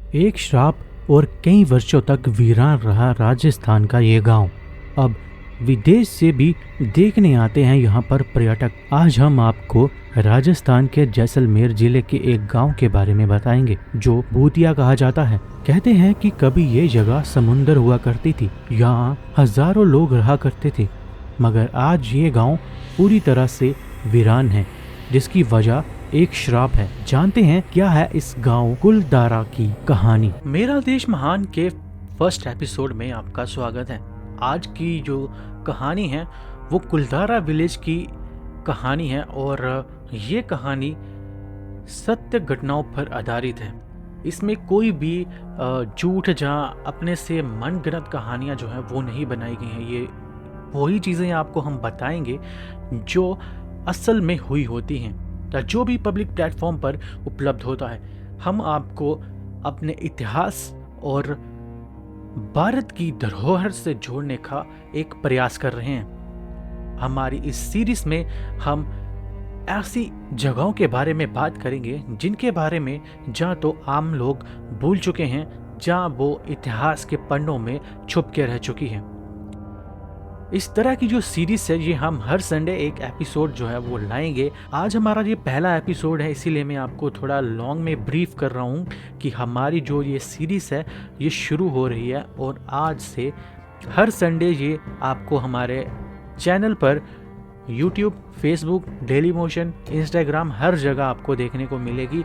एक श्राप और कई वर्षों तक वीरान रहा राजस्थान का ये गांव अब विदेश से भी देखने आते हैं यहाँ पर पर्यटक। आज हम आपको राजस्थान के जैसलमेर जिले के एक गांव के बारे में बताएंगे जो भूतिया कहा जाता है। कहते हैं कि कभी ये जगह समुंदर हुआ करती थी, यहाँ हजारों लोग रहा करते थे, मगर आज ये गांव पूरी तरह से वीरान है, जिसकी वजह एक श्राप है। जानते हैं क्या है इस गांव कुलदारा की कहानी। मेरा देश महान के फर्स्ट एपिसोड में आपका स्वागत है। आज की जो कहानी है वो कुलदारा विलेज की कहानी है और ये कहानी सत्य घटनाओं पर आधारित है। इसमें कोई भी झूठ जहाँ अपने से मनगढ़ंत कहानियाँ जो है वो नहीं बनाई गई हैं। ये वही चीज़ें आपको हम बताएंगे जो असल में हुई होती हैं, जो भी पब्लिक प्लेटफॉर्म पर उपलब्ध होता है। हम आपको अपने इतिहास और भारत की धरोहर से जोड़ने का एक प्रयास कर रहे हैं। हमारी इस सीरीज में हम ऐसी जगहों के बारे में बात करेंगे जिनके बारे में जहाँ तो आम लोग भूल चुके हैं, जहाँ वो इतिहास के पन्नों में छुप के रह चुकी हैं। इस तरह की जो सीरीज है ये हम हर संडे एक एपिसोड जो है वो लाएंगे। आज हमारा ये पहला एपिसोड है, इसीलिए मैं आपको थोड़ा लॉन्ग में ब्रीफ कर रहा हूँ कि हमारी जो ये सीरीज है ये शुरू हो रही है और आज से हर संडे ये आपको हमारे चैनल पर YouTube, Facebook, Dailymotion, Instagram हर जगह आपको देखने को मिलेगी।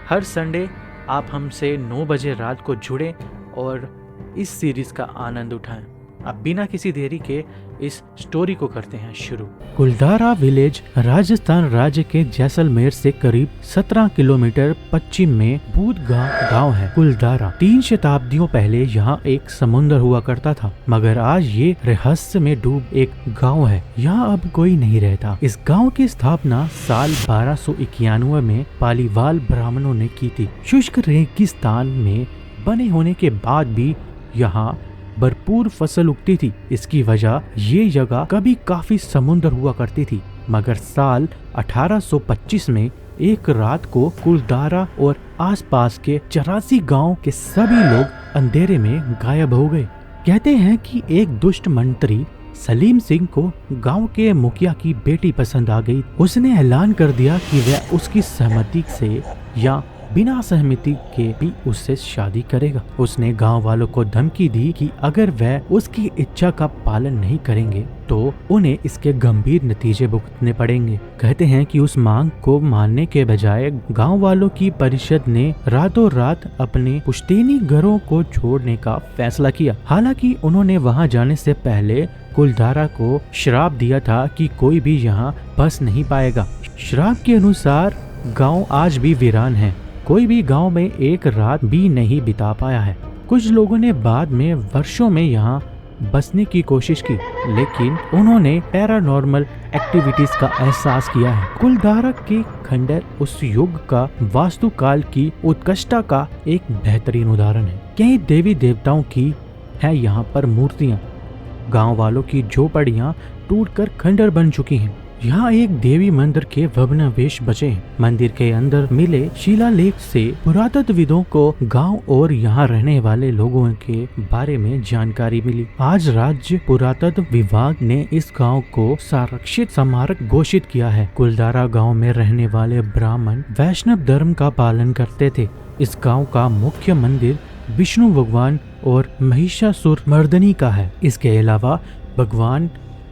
हर संडे आप हमसे 9 बजे रात को जुड़ें और इस सीरीज का आनंद उठाएं। अब बिना किसी देरी के इस स्टोरी को करते हैं शुरू। कुलदारा विलेज राजस्थान राज्य के जैसलमेर से करीब 17 किलोमीटर पश्चिम में बूदगांव गांव है। कुलदारा 3 शताब्दियों पहले यहाँ एक समुंदर हुआ करता था, मगर आज ये रहस्य में डूब एक गांव है। यहाँ अब कोई नहीं रहता। इस गांव की स्थापना साल 1291 में पालीवाल ब्राह्मणों ने की थी। शुष्क रेगिस्तान में बने होने के बाद भी यहाँ भरपूर फसल उगती थी। इसकी वजह ये जगह कभी काफी समुंदर हुआ करती थी, मगर साल 1825 में एक रात को कुलदारा और आसपास के 84 गांव के सभी लोग अंधेरे में गायब हो गए। कहते हैं कि एक दुष्ट मंत्री सलीम सिंह को गांव के मुखिया की बेटी पसंद आ गई। उसने ऐलान कर दिया कि वह उसकी सहमति से या बिना सहमति के भी उससे शादी करेगा। उसने गांव वालों को धमकी दी कि अगर वह उसकी इच्छा का पालन नहीं करेंगे तो उन्हें इसके गंभीर नतीजे भुगतने पड़ेंगे। कहते हैं कि उस मांग को मानने के बजाय गांव वालों की परिषद ने रातों रात अपने पुश्तैनी घरों को छोड़ने का फैसला किया। हालांकि उन्होंने वहां जाने से पहले कुलदारा को श्राप दिया था कि कोई भी यहाँ बस नहीं पाएगा। श्राप के अनुसार गांव आज भी वीरान है। कोई भी गांव में एक रात भी नहीं बिता पाया है। कुछ लोगों ने बाद में वर्षों में यहाँ बसने की कोशिश की, लेकिन उन्होंने पैरानॉर्मल एक्टिविटीज का एहसास किया है। कुलदारा के खंडर उस युग का वास्तुकाल की उत्कृष्टता का एक बेहतरीन उदाहरण है। कई देवी देवताओं की है यहाँ पर मूर्तियाँ। गांव वालों की झोपड़ियाँ टूटकर खंडर बन चुकी हैं। यहाँ एक देवी मंदिर के भग्नावशेष बचे हैं। मंदिर के अंदर मिले शिलालेख से पुरातत्वविदों को गांव और यहाँ रहने वाले लोगों के बारे में जानकारी मिली। आज राज्य पुरातत्व विभाग ने इस गांव को संरक्षित स्मारक घोषित किया है। कुलदारा गांव में रहने वाले ब्राह्मण वैष्णव धर्म का पालन करते थे। इस गाँव का मुख्य मंदिर विष्णु भगवान और महिषासुर मर्दनी का है। इसके अलावा भगवान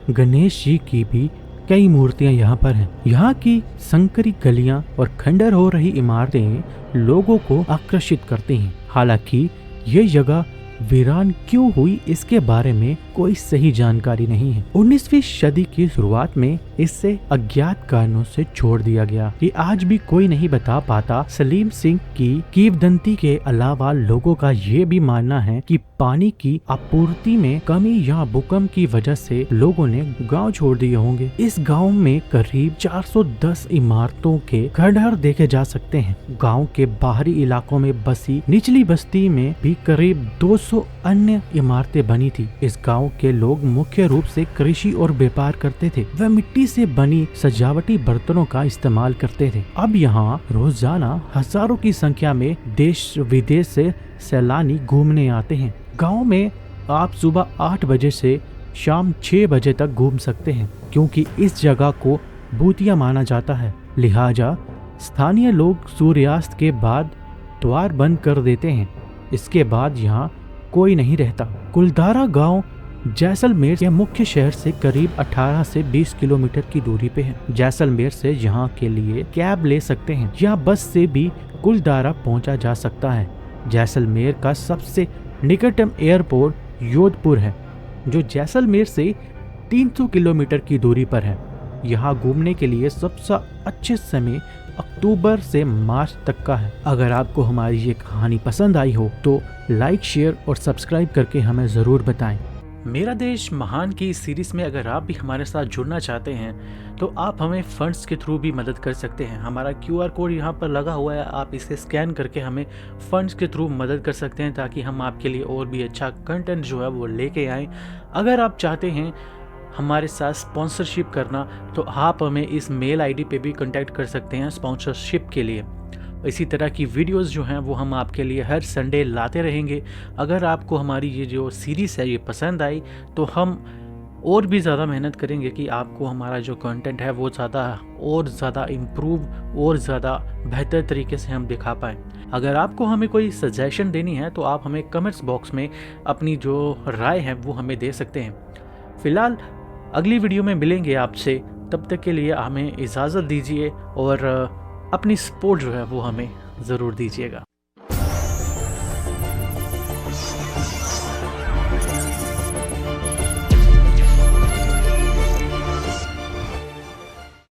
गणेश जी की भी कई मूर्तियां यहाँ पर हैं। यहाँ की संकरी गलियां और खंडर हो रही इमारतें लोगों को आकर्षित करती हैं। हालांकि ये जगह वीरान क्यों हुई इसके बारे में कोई सही जानकारी नहीं है। 19वीं सदी की शुरुआत में इसे अज्ञात कारणों से छोड़ दिया गया। ये आज भी कोई नहीं बता पाता। सलीम सिंह की किंवदंती के अलावा लोगों का ये भी मानना है कि पानी की आपूर्ति में कमी या भूकंप की वजह से लोगों ने गांव छोड़ दिए होंगे। इस गांव में करीब 410 इमारतों के खंडहर देखे जा सकते हैं। गांव के बाहरी इलाकों में बसी निचली बस्ती में भी करीब 200 अन्य इमारतें बनी थी। इस गांव के लोग मुख्य रूप से कृषि और व्यापार करते थे। वह मिट्टी से बनी सजावटी बर्तनों का इस्तेमाल करते थे। अब यहाँ रोजाना हजारों की संख्या में देश विदेश से सैलानी घूमने आते हैं। गांव में आप सुबह 8 बजे से शाम 6 बजे तक घूम सकते हैं, क्योंकि इस जगह को भूतिया माना जाता है। लिहाजा स्थानीय लोग सूर्यास्त के बाद द्वार बंद कर देते हैं। इसके बाद यहाँ कोई नहीं रहता। कुलधारा गांव जैसलमेर के मुख्य शहर से करीब 18 से 20 किलोमीटर की दूरी पे है। जैसलमेर से यहाँ के लिए कैब ले सकते हैं या बस से भी कुलधारा पहुँचा जा सकता है। जैसलमेर का सबसे निकटतम एयरपोर्ट योधपुर है, जो जैसलमेर से 300 किलोमीटर की दूरी पर है। यहाँ घूमने के लिए सबसे अच्छे समय अक्टूबर से मार्च तक का है। अगर आपको हमारी ये कहानी पसंद आई हो तो लाइक, शेयर और सब्सक्राइब करके हमें ज़रूर बताएं। मेरा देश महान की इस सीरीज़ में अगर आप भी हमारे साथ जुड़ना चाहते हैं तो आप हमें फंड्स के थ्रू भी मदद कर सकते हैं। हमारा QR कोड यहाँ पर लगा हुआ है, आप इसे स्कैन करके हमें फंड्स के थ्रू मदद कर सकते हैं, ताकि हम आपके लिए और भी अच्छा कंटेंट जो है वो लेके आएँ। अगर आप चाहते हैं हमारे साथ स्पॉन्सरशिप करना तो आप हमें इस मेल ID पे भी कांटेक्ट कर सकते हैं स्पॉन्सरशिप के लिए। इसी तरह की वीडियोस जो हैं वो हम आपके लिए हर संडे लाते रहेंगे। अगर आपको हमारी ये जो सीरीज़ है ये पसंद आई तो हम और भी ज़्यादा मेहनत करेंगे कि आपको हमारा जो कंटेंट है वो ज़्यादा इम्प्रूव और ज़्यादा बेहतर तरीके से हम दिखा पाएँ। अगर आपको हमें कोई सजेशन देनी है तो आप हमें कमेंट्स बॉक्स में अपनी जो राय है वो हमें दे सकते हैं। फ़िलहाल अगली वीडियो में मिलेंगे आपसे, तब तक के लिए हमें इजाज़त दीजिए और अपनी सपोर्ट जो है वो हमें ज़रूर दीजिएगा।